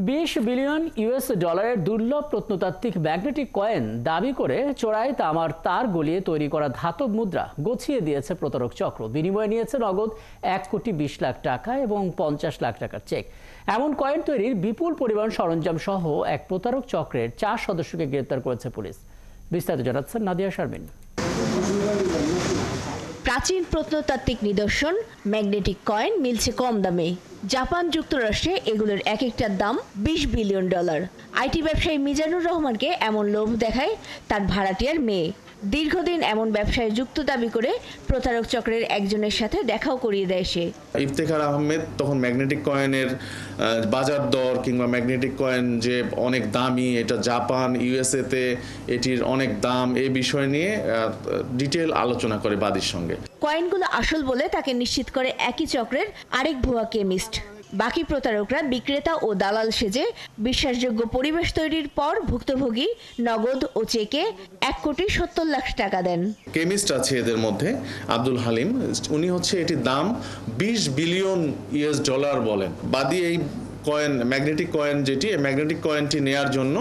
20 billion US ডলারের দুর্লভ প্রত্নতাত্ত্বিক ম্যাগনেটিক কয়েন দাবি করে চোরাই তামার তার গলিয়ে তৈরি করা ধাতব মুদ্রা গছিয়ে দিয়েছে প্রতারক চক্র। বিনিময়ে নিয়েছে নগদ 1,20,00,000 টাকা এবং 50 লাখ টাকার চেক। এমন কয়েন তৈরির বিপুল পরিমাণ সরঞ্জাম সহ এক প্রতারক চক্রের 4 সদস্যকে গ্রেপ্তার করেছে পুলিশ। বিস্তারিত জানাচ্ছেন নাদিয়া শারমিন। প্রাচীন প্রত্নতাত্ত্বিক নিদর্শন ম্যাগনেটিক কয়েন মিলছে কম দামে। জাপান যুক্তরাষ্ট্রে এগুলোর এক একটার দাম 20 বিলিয়ন ডলার। আইটি ব্যবসায়ী মিজানুর রহমানকে এমন লোভ দেখায় তার ভাড়াটিয়ার মেয়ে। দীর্ঘদিন এমন ব্যবসায় যুক্ত দাবি করে প্রতারক চক্রের একজনের সাথে দেখাও করিয়ে দেয় সে। ইফতেখার আহমেদ তখন ম্যাগনেটিক কয়েনের বাজার দর কিংবা ম্যাগনেটিক কয়েন যে অনেক দামি, এটা জাপান ইউএসএতে এটির অনেক দাম, এই বিষয় নিয়ে ডিটেল আলোচনা করে বাদীর সঙ্গে। কয়েনগুলো আসল বলে তাকে নিশ্চিত করে একই চক্রের আরেক ভুয়া কেমিস্ট। বাকি প্রতারকরা বিক্রেতা ও দালাল সেজে বিশ্বাসযোগ্য পরিবেশ তৈরির পর ভুক্তভোগী নগদ ও চেকে 1,70,00,000 টাকা দেন। কেমিস্ট আছে এদের মধ্যে আব্দুল হালিম, উনি হচ্ছে এটির দাম 20 বিলিয়ন ইউএস ডলার বলেন। বাদী এই কয়েন ম্যাগনেটিক কয়েন যেটি, এই ম্যাগনেটিক কয়েনটি নেয়ার জন্য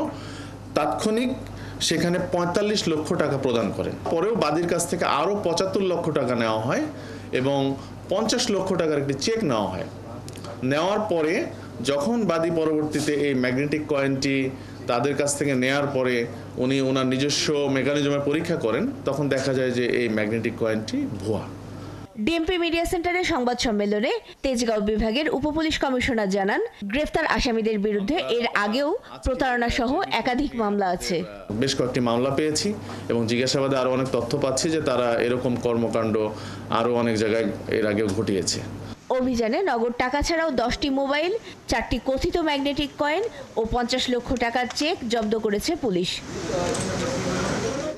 তাৎক্ষণিক সেখানে 45 লক্ষ টাকা প্রদান করেন। পরেও বাদীর কাছ থেকে আরও 75 লক্ষ টাকা নেওয়া হয় এবং 50 লক্ষ টাকার একটি চেক নেওয়া হয়। নেওয়ার পরে যখন বাদী পরবর্তীতে এই ম্যাগনেটিক কয়েনটি তাদের কাছ থেকে নেয়ার পরে উনি ওনার নিজস্ব মেকানিজমে পরীক্ষা করেন, তখন দেখা যায় যে এই ম্যাগনেটিক কয়েনটি ভুয়া। ডিএমপি মিডিয়া সেন্টারে সংবাদ সম্মেলনে তেজগাঁও বিভাগের উপপুলিশ কমিশনার জানান, গ্রেফতার আসামিদের বিরুদ্ধে এর আগেও প্রতারণা সহ একাধিক মামলা আছে। বেশ কয়েকটি মামলা পেয়েছি এবং জিজ্ঞাসাবাদে আরও অনেক তথ্য পাচ্ছি যে তারা এরকম কর্মকাণ্ড আরও অনেক জায়গায় এর আগেও ঘটিয়েছে। অভিযানে নগদ টাকা ছাড়াও 10টি মোবাইল, 4টি কথিত ম্যাগনেটিক কয়েন ও 50 লক্ষ টাকার চেক জব্দ করেছে পুলিশ।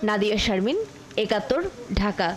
নাদিয়া শারমিন, 71, ঢাকা।